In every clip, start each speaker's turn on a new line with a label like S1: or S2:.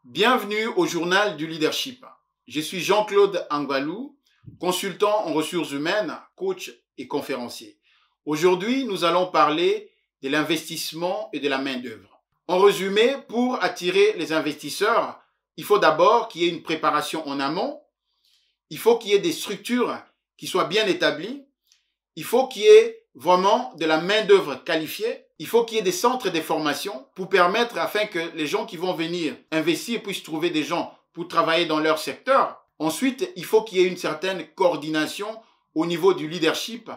S1: Bienvenue au journal du leadership. Je suis Jean-Claude Angbalou, consultant en ressources humaines, coach et conférencier. Aujourd'hui, nous allons parler de l'investissement et de la main-d'œuvre. En résumé, pour attirer les investisseurs, il faut d'abord qu'il y ait une préparation en amont, il faut qu'il y ait des structures qui soient bien établies, il faut qu'il y ait vraiment de la main-d'œuvre qualifiée. Il faut qu'il y ait des centres de formation pour permettre afin que les gens qui vont venir investir puissent trouver des gens pour travailler dans leur secteur. Ensuite, il faut qu'il y ait une certaine coordination au niveau du leadership.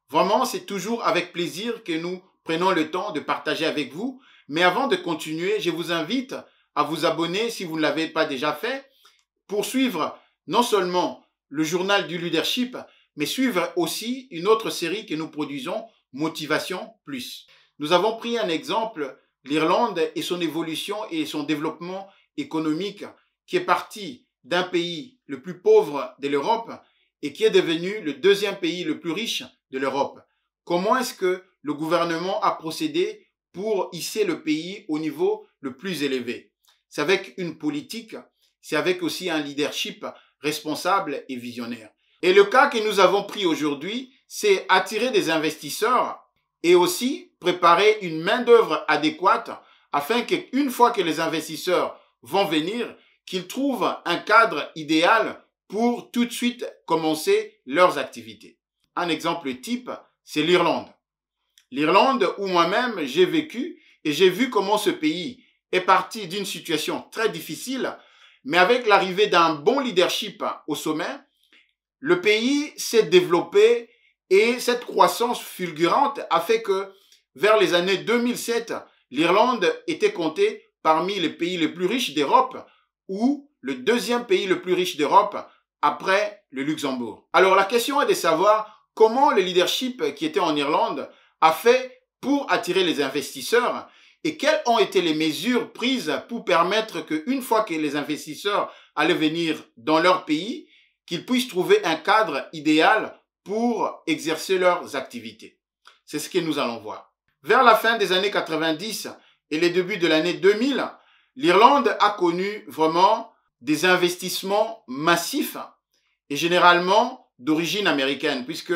S1: Vraiment, c'est toujours avec plaisir que nous prenons le temps de partager avec vous. Mais avant de continuer, je vous invite à vous abonner si vous ne l'avez pas déjà fait pour suivre non seulement le journal du leadership, mais suivre aussi une autre série que nous produisons, Motivation Plus. Nous avons pris un exemple, l'Irlande et son évolution et son développement économique qui est parti d'un pays le plus pauvre de l'Europe et qui est devenu le deuxième pays le plus riche de l'Europe. Comment est-ce que le gouvernement a procédé pour hisser le pays au niveau le plus élevé? C'est avec une politique, c'est avec aussi un leadership responsable et visionnaire. Et le cas que nous avons pris aujourd'hui, c'est attirer des investisseurs et aussi préparer une main-d'œuvre adéquate afin qu'une fois que les investisseurs vont venir, qu'ils trouvent un cadre idéal pour tout de suite commencer leurs activités. Un exemple type, c'est l'Irlande. L'Irlande où moi-même j'ai vécu et j'ai vu comment ce pays est parti d'une situation très difficile, mais avec l'arrivée d'un bon leadership au sommet, le pays s'est développé et cette croissance fulgurante a fait que vers les années 2007, l'Irlande était comptée parmi les pays les plus riches d'Europe ou le deuxième pays le plus riche d'Europe après le Luxembourg. Alors la question est de savoir comment le leadership qui était en Irlande a fait pour attirer les investisseurs et quelles ont été les mesures prises pour permettre qu'une fois que les investisseurs allaient venir dans leur pays, qu'ils puissent trouver un cadre idéal pour exercer leurs activités. C'est ce que nous allons voir. Vers la fin des années 90 et les débuts de l'année 2000, l'Irlande a connu vraiment des investissements massifs et généralement d'origine américaine, puisque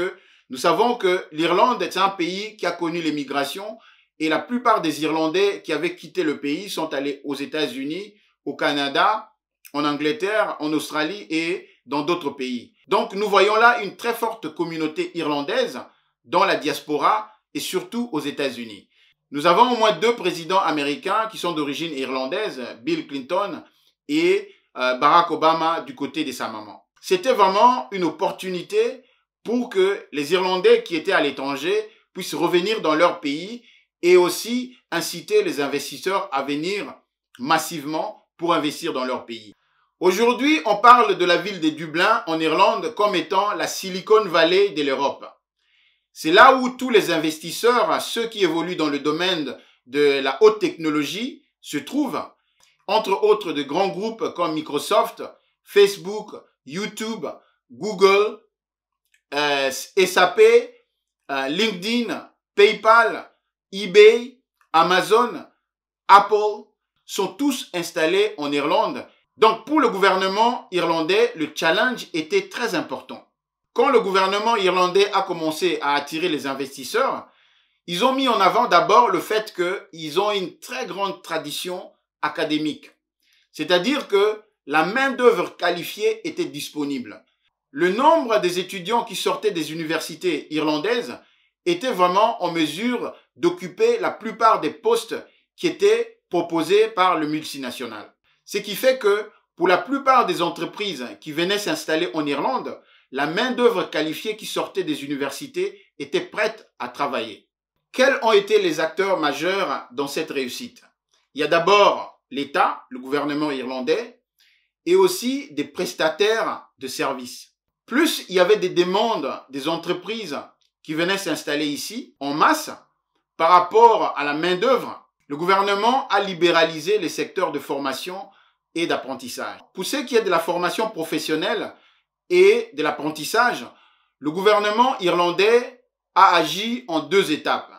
S1: nous savons que l'Irlande est un pays qui a connu l'émigration et la plupart des Irlandais qui avaient quitté le pays sont allés aux États-Unis, au Canada, en Angleterre, en Australie et dans d'autres pays. Donc nous voyons là une très forte communauté irlandaise dans la diaspora et surtout aux États-Unis. Nous avons au moins 2 présidents américains qui sont d'origine irlandaise, Bill Clinton et Barack Obama du côté de sa maman. C'était vraiment une opportunité pour que les Irlandais qui étaient à l'étranger puissent revenir dans leur pays et aussi inciter les investisseurs à venir massivement pour investir dans leur pays. Aujourd'hui, on parle de la ville de Dublin en Irlande comme étant la Silicon Valley de l'Europe. C'est là où tous les investisseurs, ceux qui évoluent dans le domaine de la haute technologie, se trouvent, entre autres de grands groupes comme Microsoft, Facebook, YouTube, Google, SAP, LinkedIn, PayPal, eBay, Amazon, Apple sont tous installés en Irlande. Donc pour le gouvernement irlandais, le challenge était très important. Quand le gouvernement irlandais a commencé à attirer les investisseurs, ils ont mis en avant d'abord le fait qu'ils ont une très grande tradition académique. C'est-à-dire que la main-d'œuvre qualifiée était disponible. Le nombre des étudiants qui sortaient des universités irlandaises était vraiment en mesure d'occuper la plupart des postes qui étaient proposés par le multinational. Ce qui fait que pour la plupart des entreprises qui venaient s'installer en Irlande, la main-d'œuvre qualifiée qui sortait des universités était prête à travailler. Quels ont été les acteurs majeurs dans cette réussite? Il y a d'abord l'État, le gouvernement irlandais, et aussi des prestataires de services. Plus il y avait des demandes des entreprises qui venaient s'installer ici en masse par rapport à la main-d'œuvre, le gouvernement a libéralisé les secteurs de formation et d'apprentissage. Pour ce qui est de la formation professionnelle, et de l'apprentissage, le gouvernement irlandais a agi en 2 étapes.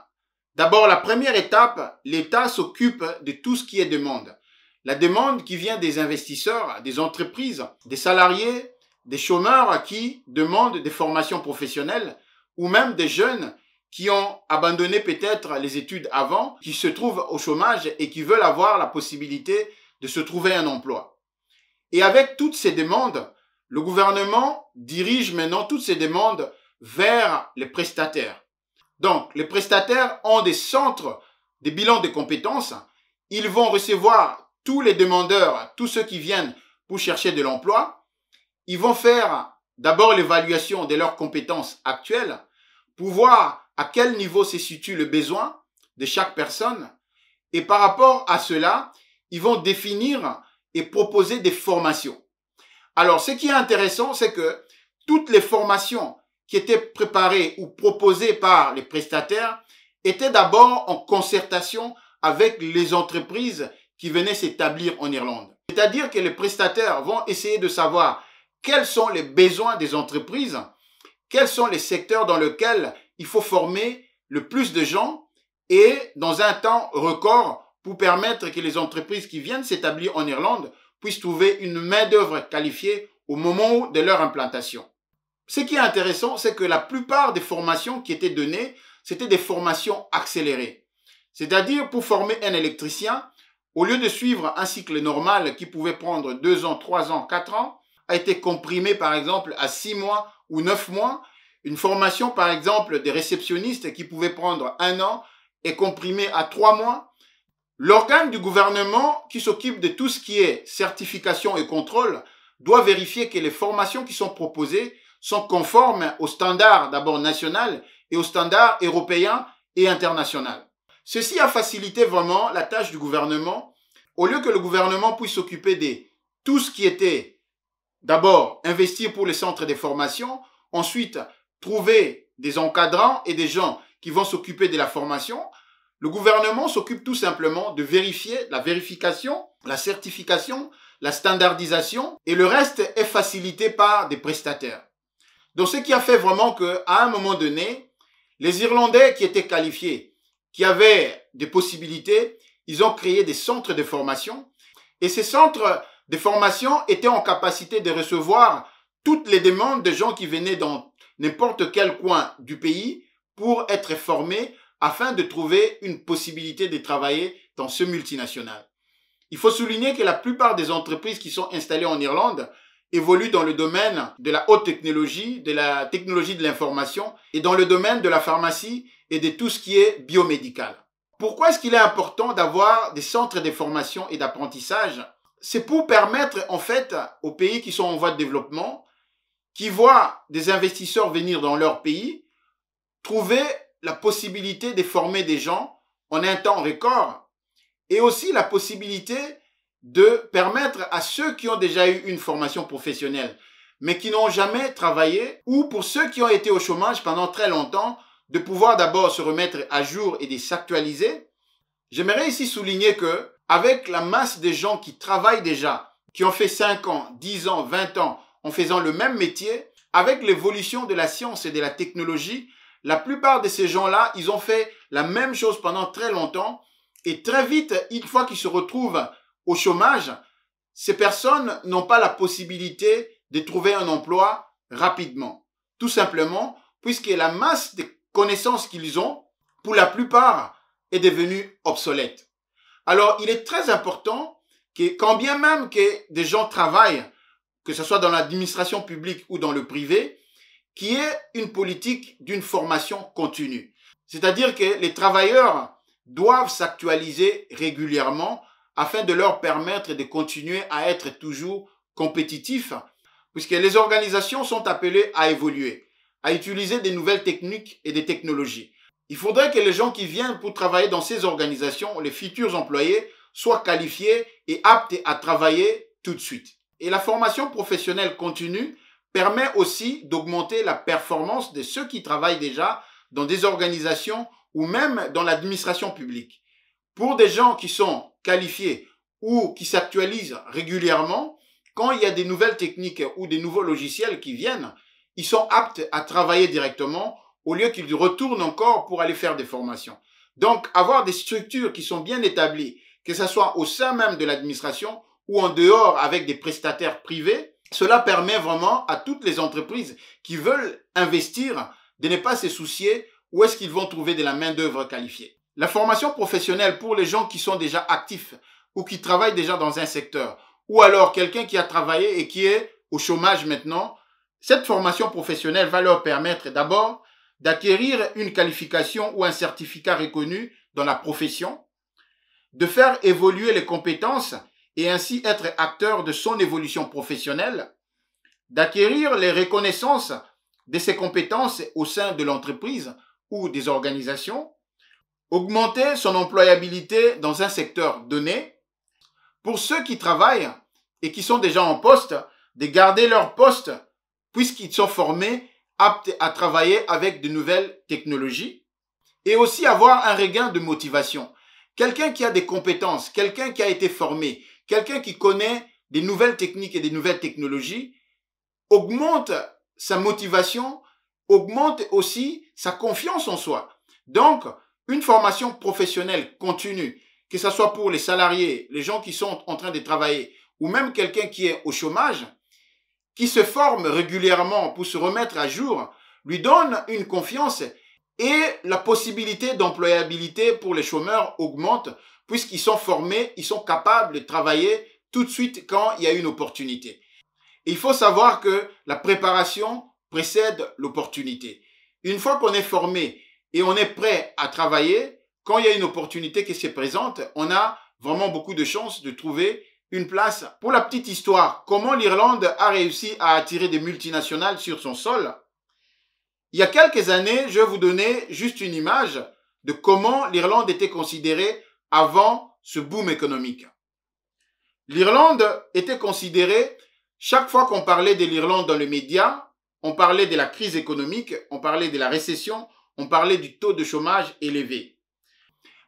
S1: D'abord, la première étape, l'État s'occupe de tout ce qui est demande. La demande qui vient des investisseurs, des entreprises, des salariés, des chômeurs qui demandent des formations professionnelles ou même des jeunes qui ont abandonné peut-être les études avant, qui se trouvent au chômage et qui veulent avoir la possibilité de se trouver un emploi. Et avec toutes ces demandes, le gouvernement dirige maintenant toutes ces demandes vers les prestataires. Donc, les prestataires ont des centres, des bilans de compétences. Ils vont recevoir tous les demandeurs, tous ceux qui viennent pour chercher de l'emploi. Ils vont faire d'abord l'évaluation de leurs compétences actuelles pour voir à quel niveau se situe le besoin de chaque personne. Et par rapport à cela, ils vont définir et proposer des formations. Alors, ce qui est intéressant, c'est que toutes les formations qui étaient préparées ou proposées par les prestataires étaient d'abord en concertation avec les entreprises qui venaient s'établir en Irlande. C'est-à-dire que les prestataires vont essayer de savoir quels sont les besoins des entreprises, quels sont les secteurs dans lesquels il faut former le plus de gens et dans un temps record pour permettre que les entreprises qui viennent s'établir en Irlande puissent trouver une main-d'œuvre qualifiée au moment de leur implantation. Ce qui est intéressant, c'est que la plupart des formations qui étaient données, c'était des formations accélérées. C'est-à-dire, pour former un électricien, au lieu de suivre un cycle normal qui pouvait prendre 2 ans, 3 ans, 4 ans, a été comprimé par exemple à 6 mois ou 9 mois. Une formation par exemple des réceptionnistes qui pouvait prendre 1 an est comprimée à 3 mois. L'organe du gouvernement qui s'occupe de tout ce qui est certification et contrôle doit vérifier que les formations qui sont proposées sont conformes aux standards d'abord national et aux standards européens et internationaux. Ceci a facilité vraiment la tâche du gouvernement. Au lieu que le gouvernement puisse s'occuper de tout ce qui était d'abord investir pour les centres de formation, ensuite trouver des encadrants et des gens qui vont s'occuper de la formation, le gouvernement s'occupe tout simplement de vérifier la vérification, la certification, la standardisation et le reste est facilité par des prestataires. Donc ce qui a fait vraiment qu'à un moment donné, les Irlandais qui étaient qualifiés, qui avaient des possibilités, ils ont créé des centres de formation et ces centres de formation étaient en capacité de recevoir toutes les demandes de gens qui venaient dans n'importe quel coin du pays pour être formés afin de trouver une possibilité de travailler dans ce multinational. Il faut souligner que la plupart des entreprises qui sont installées en Irlande évoluent dans le domaine de la haute technologie, de la technologie de l'information et dans le domaine de la pharmacie et de tout ce qui est biomédical. Pourquoi est-ce qu'il est important d'avoir des centres de formation et d'apprentissage? C'est pour permettre en fait aux pays qui sont en voie de développement, qui voient des investisseurs venir dans leur pays, trouver la possibilité de former des gens en un temps record et aussi la possibilité de permettre à ceux qui ont déjà eu une formation professionnelle mais qui n'ont jamais travaillé ou pour ceux qui ont été au chômage pendant très longtemps de pouvoir d'abord se remettre à jour et de s'actualiser. J'aimerais ici souligner que avec la masse de gens qui travaillent déjà, qui ont fait 5 ans, 10 ans, 20 ans en faisant le même métier, avec l'évolution de la science et de la technologie, la plupart de ces gens-là, ils ont fait la même chose pendant très longtemps et très vite, une fois qu'ils se retrouvent au chômage, ces personnes n'ont pas la possibilité de trouver un emploi rapidement. Tout simplement, puisque la masse de connaissances qu'ils ont, pour la plupart, est devenue obsolète. Alors, il est très important que, quand bien même que des gens travaillent, que ce soit dans l'administration publique ou dans le privé, qu'il y ait une politique d'une formation continue. C'est-à-dire que les travailleurs doivent s'actualiser régulièrement afin de leur permettre de continuer à être toujours compétitifs, puisque les organisations sont appelées à évoluer, à utiliser des nouvelles techniques et des technologies. Il faudrait que les gens qui viennent pour travailler dans ces organisations, les futurs employés, soient qualifiés et aptes à travailler tout de suite. Et la formation professionnelle continue permet aussi d'augmenter la performance de ceux qui travaillent déjà dans des organisations ou même dans l'administration publique. Pour des gens qui sont qualifiés ou qui s'actualisent régulièrement, quand il y a des nouvelles techniques ou des nouveaux logiciels qui viennent, ils sont aptes à travailler directement au lieu qu'ils retournent encore pour aller faire des formations. Donc, avoir des structures qui sont bien établies, que ce soit au sein même de l'administration ou en dehors avec des prestataires privés, cela permet vraiment à toutes les entreprises qui veulent investir de ne pas se soucier où est-ce qu'ils vont trouver de la main-d'œuvre qualifiée. La formation professionnelle pour les gens qui sont déjà actifs ou qui travaillent déjà dans un secteur, ou alors quelqu'un qui a travaillé et qui est au chômage maintenant, cette formation professionnelle va leur permettre d'abord d'acquérir une qualification ou un certificat reconnu dans la profession, de faire évoluer les compétences et ainsi être acteur de son évolution professionnelle, d'acquérir les reconnaissances de ses compétences au sein de l'entreprise ou des organisations, augmenter son employabilité dans un secteur donné. Pour ceux qui travaillent et qui sont déjà en poste, de garder leur poste puisqu'ils sont formés, aptes à travailler avec de nouvelles technologies, et aussi avoir un regain de motivation. Quelqu'un qui a des compétences, quelqu'un qui a été formé, quelqu'un qui connaît des nouvelles techniques et des nouvelles technologies, augmente sa motivation, augmente aussi sa confiance en soi. Donc, une formation professionnelle continue, que ce soit pour les salariés, les gens qui sont en train de travailler, ou même quelqu'un qui est au chômage, qui se forme régulièrement pour se remettre à jour, lui donne une confiance et la possibilité d'employabilité pour les chômeurs augmente puisqu'ils sont formés, ils sont capables de travailler tout de suite quand il y a une opportunité. Et il faut savoir que la préparation précède l'opportunité. Une fois qu'on est formé et on est prêt à travailler, quand il y a une opportunité qui se présente, on a vraiment beaucoup de chances de trouver une place. Pour la petite histoire, comment l'Irlande a réussi à attirer des multinationales sur son sol? Il y a quelques années, je vais vous donner juste une image de comment l'Irlande était considérée avant ce boom économique. L'Irlande était considérée, chaque fois qu'on parlait de l'Irlande dans les médias, on parlait de la crise économique, on parlait de la récession, on parlait du taux de chômage élevé.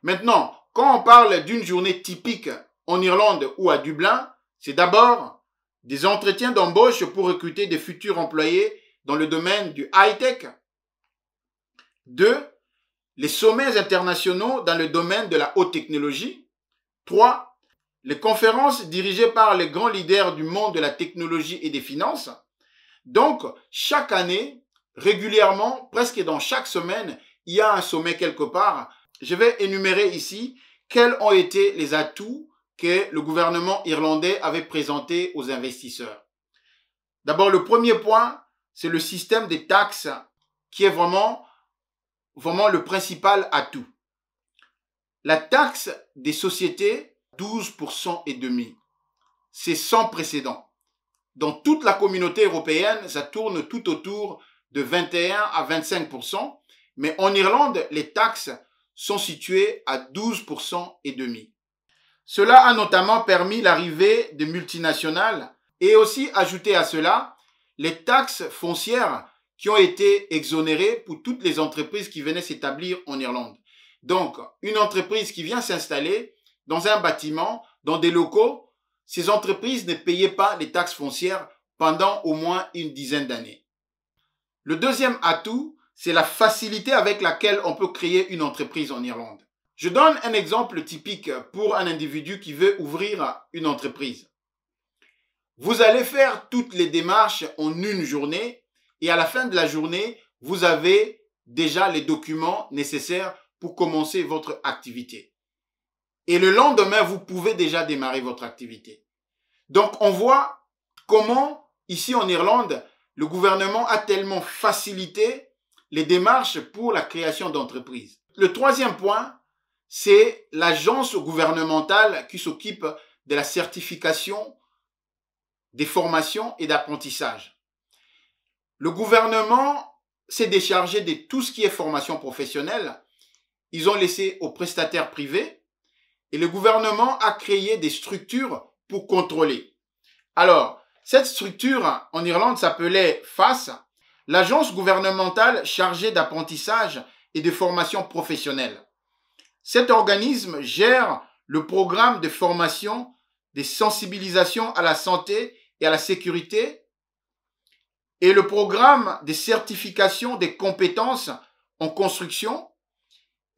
S1: Maintenant, quand on parle d'une journée typique en Irlande ou à Dublin, c'est d'abord des entretiens d'embauche pour recruter des futurs employés dans le domaine du high-tech. 2. Les sommets internationaux dans le domaine de la haute technologie. 3. Les conférences dirigées par les grands leaders du monde de la technologie et des finances. Donc, chaque année, régulièrement, presque dans chaque semaine, il y a un sommet quelque part. Je vais énumérer ici quels ont été les atouts que le gouvernement irlandais avait présentés aux investisseurs. D'abord, le premier point, c'est le système des taxes qui est vraiment le principal atout. La taxe des sociétés, 12% et demi. C'est sans précédent. Dans toute la communauté européenne, ça tourne tout autour de 21 à 25%, mais en Irlande, les taxes sont situées à 12% et demi. Cela a notamment permis l'arrivée de multinationales et aussi ajouté à cela les taxes foncières qui ont été exonérées pour toutes les entreprises qui venaient s'établir en Irlande. Donc, une entreprise qui vient s'installer dans un bâtiment, dans des locaux, ces entreprises ne payaient pas les taxes foncières pendant au moins une dizaine d'années. Le deuxième atout, c'est la facilité avec laquelle on peut créer une entreprise en Irlande. Je donne un exemple typique pour un individu qui veut ouvrir une entreprise. Vous allez faire toutes les démarches en une journée et à la fin de la journée, vous avez déjà les documents nécessaires pour commencer votre activité. Et le lendemain, vous pouvez déjà démarrer votre activité. Donc, on voit comment, ici en Irlande, le gouvernement a tellement facilité les démarches pour la création d'entreprises. Le troisième point, c'est l'agence gouvernementale qui s'occupe de la certification des formations et d'apprentissage. Le gouvernement s'est déchargé de tout ce qui est formation professionnelle. Ils ont laissé aux prestataires privés et le gouvernement a créé des structures pour contrôler. Alors, cette structure en Irlande s'appelait FAS, l'agence gouvernementale chargée d'apprentissage et de formation professionnelle. Cet organisme gère le programme de formation, de sensibilisation à la santé et à la sécurité, et le programme de certification des compétences en construction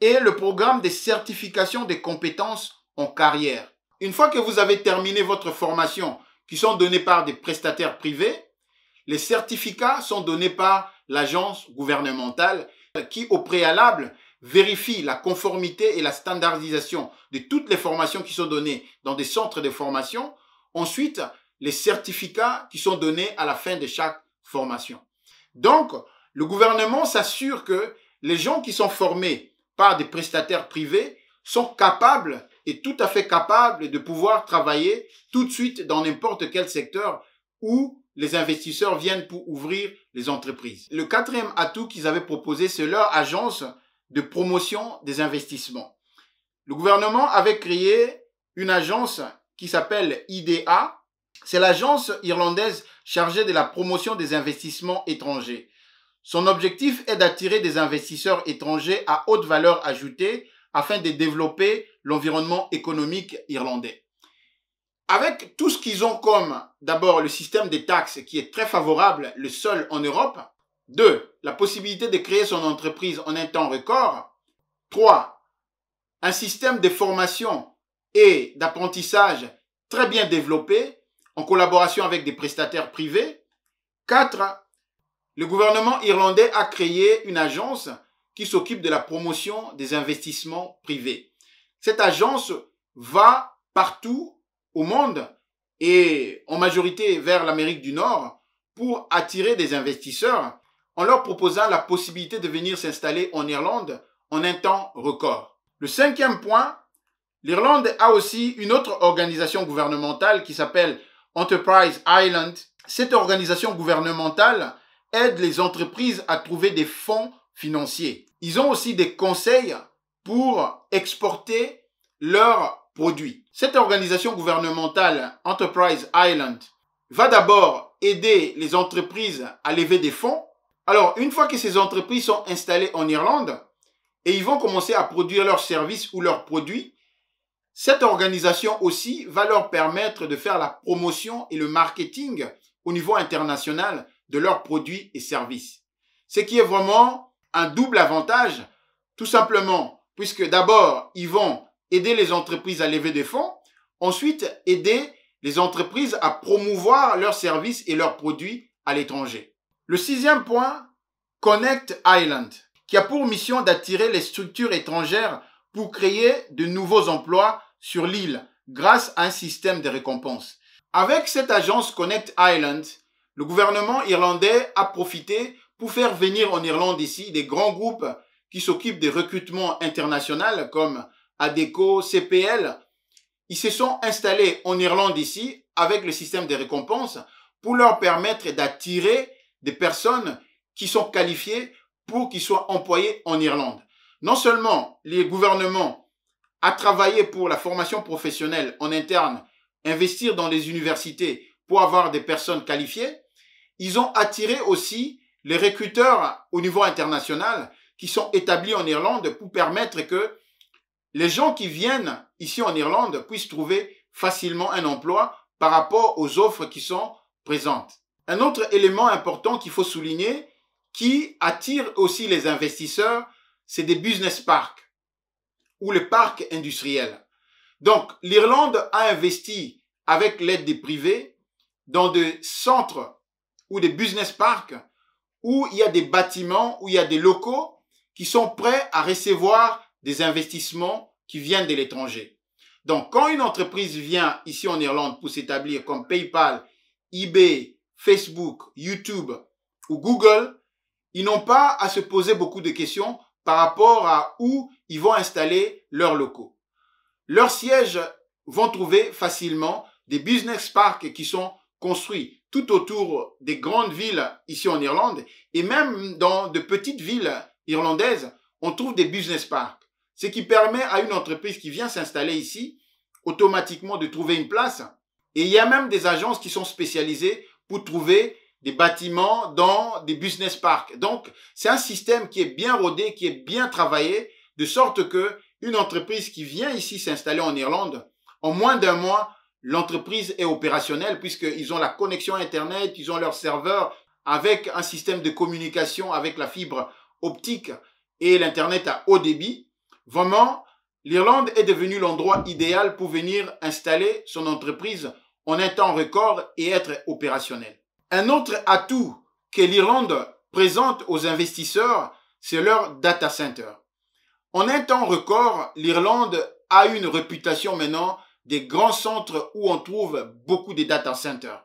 S1: et le programme de certification des compétences en carrière. Une fois que vous avez terminé votre formation, qui sont données par des prestataires privés, les certificats sont donnés par l'agence gouvernementale qui, au préalable, vérifie la conformité et la standardisation de toutes les formations qui sont données dans des centres de formation. Ensuite, les certificats qui sont donnés à la fin de chaque formation. Donc, le gouvernement s'assure que les gens qui sont formés par des prestataires privés sont capables et tout à fait capables de pouvoir travailler tout de suite dans n'importe quel secteur où les investisseurs viennent pour ouvrir les entreprises. Le quatrième atout qu'ils avaient proposé, c'est leur agence de promotion des investissements. Le gouvernement avait créé une agence qui s'appelle IDA. C'est l'agence irlandaise chargée de la promotion des investissements étrangers. Son objectif est d'attirer des investisseurs étrangers à haute valeur ajoutée afin de développer l'environnement économique irlandais. Avec tout ce qu'ils ont comme, d'abord, le système des taxes qui est très favorable, le seul en Europe. 2. La possibilité de créer son entreprise en un temps record. 3. Un système de formation et d'apprentissage très bien développé en collaboration avec des prestataires privés. 4. Le gouvernement irlandais a créé une agence qui s'occupe de la promotion des investissements privés. Cette agence va partout au monde et en majorité vers l'Amérique du Nord pour attirer des investisseurs en leur proposant la possibilité de venir s'installer en Irlande en un temps record. Le cinquième point, l'Irlande a aussi une autre organisation gouvernementale qui s'appelle Enterprise Ireland. Cette organisation gouvernementale aide les entreprises à trouver des fonds financiers. Ils ont aussi des conseils pour exporter leurs produits. Cette organisation gouvernementale, Enterprise Ireland, va d'abord aider les entreprises à lever des fonds. Alors, une fois que ces entreprises sont installées en Irlande et ils vont commencer à produire leurs services ou leurs produits, cette organisation aussi va leur permettre de faire la promotion et le marketing au niveau international de leurs produits et services. Ce qui est vraiment un double avantage, tout simplement, puisque d'abord, ils vont aider les entreprises à lever des fonds, ensuite aider les entreprises à promouvoir leurs services et leurs produits à l'étranger. Le sixième point, Connect Ireland, qui a pour mission d'attirer les structures étrangères pour créer de nouveaux emplois sur l'île grâce à un système de récompenses. Avec cette agence Connect Ireland, le gouvernement irlandais a profité pour faire venir en Irlande ici des grands groupes qui s'occupent des recrutements internationaux comme ADECO, CPL. Ils se sont installés en Irlande ici avec le système de récompenses pour leur permettre d'attirer des personnes qui sont qualifiées pour qu'ils soient employés en Irlande. Non seulement les gouvernements a travaillé pour la formation professionnelle en interne, investir dans les universités pour avoir des personnes qualifiées, ils ont attiré aussi les recruteurs au niveau international qui sont établis en Irlande pour permettre que les gens qui viennent ici en Irlande puissent trouver facilement un emploi par rapport aux offres qui sont présentes. Un autre élément important qu'il faut souligner, qui attire aussi les investisseurs, c'est des business parks ou les parcs industriels. Donc, l'Irlande a investi avec l'aide des privés dans des centres ou des business parks où il y a des bâtiments, où il y a des locaux qui sont prêts à recevoir des investissements qui viennent de l'étranger. Donc, quand une entreprise vient ici en Irlande pour s'établir comme PayPal, eBay, Facebook, YouTube ou Google, ils n'ont pas à se poser beaucoup de questions par rapport à où ils vont installer leurs locaux. Leurs sièges vont trouver facilement des business parks qui sont construits tout autour des grandes villes ici en Irlande et même dans de petites villes irlandaises, on trouve des business parks. Ce qui permet à une entreprise qui vient s'installer ici automatiquement de trouver une place. Et il y a même des agences qui sont spécialisées pour trouver des bâtiments dans des business parks. Donc, c'est un système qui est bien rodé, qui est bien travaillé, de sorte que une entreprise qui vient ici s'installer en Irlande, en moins d'un mois, l'entreprise est opérationnelle puisqu'ils ont la connexion Internet, ils ont leur serveur avec un système de communication avec la fibre optique et l'Internet à haut débit. Vraiment, l'Irlande est devenue l'endroit idéal pour venir installer son entreprise en un temps record et être opérationnel. Un autre atout que l'Irlande présente aux investisseurs, c'est leur data center. En un temps record, l'Irlande a une réputation maintenant des grands centres où on trouve beaucoup de data centers.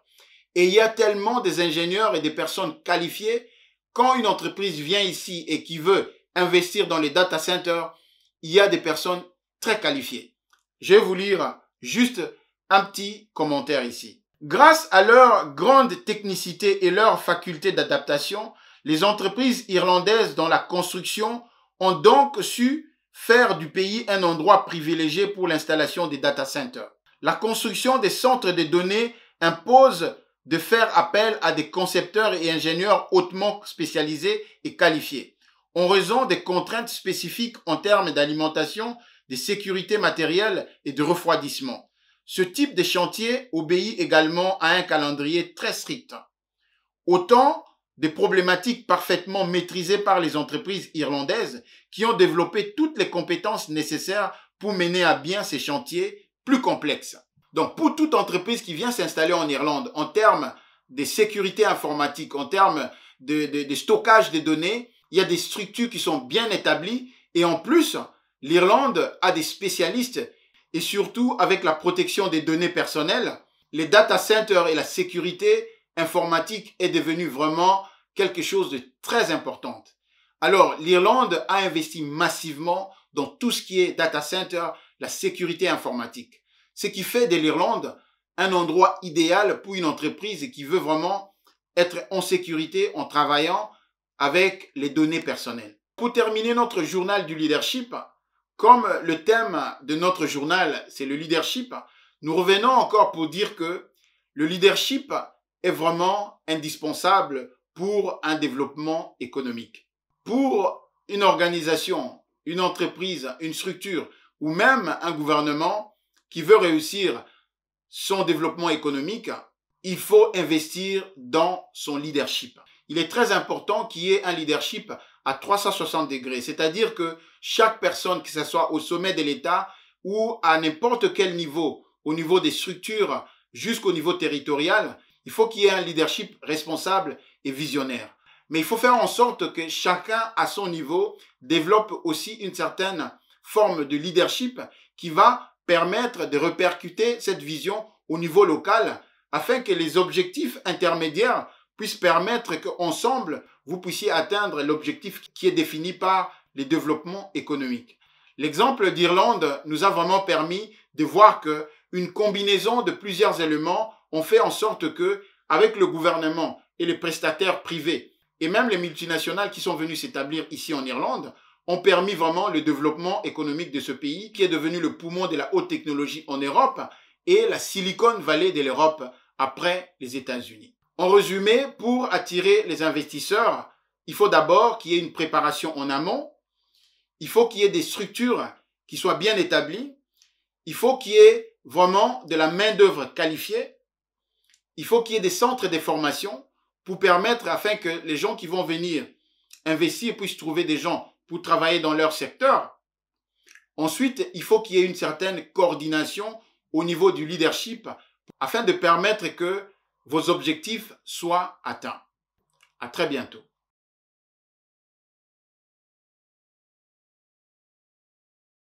S1: Et il y a tellement des ingénieurs et des personnes qualifiées. Quand une entreprise vient ici et qui veut investir dans les data centers, il y a des personnes très qualifiées. Je vais vous lire juste un petit commentaire ici. Grâce à leur grande technicité et leur faculté d'adaptation, les entreprises irlandaises dans la construction ont donc su faire du pays un endroit privilégié pour l'installation des data centers. La construction des centres de données impose de faire appel à des concepteurs et ingénieurs hautement spécialisés et qualifiés, en raison des contraintes spécifiques en termes d'alimentation, de sécurité matérielle et de refroidissement. Ce type de chantier obéit également à un calendrier très strict. Autant de problématiques parfaitement maîtrisées par les entreprises irlandaises qui ont développé toutes les compétences nécessaires pour mener à bien ces chantiers plus complexes. Donc, pour toute entreprise qui vient s'installer en Irlande, en termes de sécurité informatique, en termes de stockage des données, il y a des structures qui sont bien établies et en plus, l'Irlande a des spécialistes et surtout avec la protection des données personnelles, les data centers et la sécurité informatique est devenu vraiment quelque chose de très important. Alors, l'Irlande a investi massivement dans tout ce qui est data center, la sécurité informatique. Ce qui fait de l'Irlande un endroit idéal pour une entreprise qui veut vraiment être en sécurité en travaillant avec les données personnelles. Pour terminer notre journal du leadership, comme le thème de notre journal, c'est le leadership, nous revenons encore pour dire que le leadership est vraiment indispensable pour un développement économique. Pour une organisation, une entreprise, une structure ou même un gouvernement qui veut réussir son développement économique, il faut investir dans son leadership. Il est très important qu'il y ait un leadership à 360 degrés, c'est-à-dire que chaque personne, que ce soit au sommet de l'État ou à n'importe quel niveau, au niveau des structures jusqu'au niveau territorial, il faut qu'il y ait un leadership responsable et visionnaire. Mais il faut faire en sorte que chacun à son niveau développe aussi une certaine forme de leadership qui va permettre de répercuter cette vision au niveau local afin que les objectifs intermédiaires puissent permettre qu'ensemble, vous puissiez atteindre l'objectif qui est défini par les développements économiques. L'exemple d'Irlande nous a vraiment permis de voir qu'une combinaison de plusieurs éléments ont fait en sorte que, avec le gouvernement et les prestataires privés, et même les multinationales qui sont venues s'établir ici en Irlande, ont permis vraiment le développement économique de ce pays, qui est devenu le poumon de la haute technologie en Europe et la Silicon Valley de l'Europe après les États-Unis. En résumé, pour attirer les investisseurs, il faut d'abord qu'il y ait une préparation en amont, il faut qu'il y ait des structures qui soient bien établies, il faut qu'il y ait vraiment de la main-d'œuvre qualifiée, il faut qu'il y ait des centres de formation pour permettre afin que les gens qui vont venir investir puissent trouver des gens pour travailler dans leur secteur. Ensuite, il faut qu'il y ait une certaine coordination au niveau du leadership afin de permettre que vos objectifs soient atteints. À très bientôt.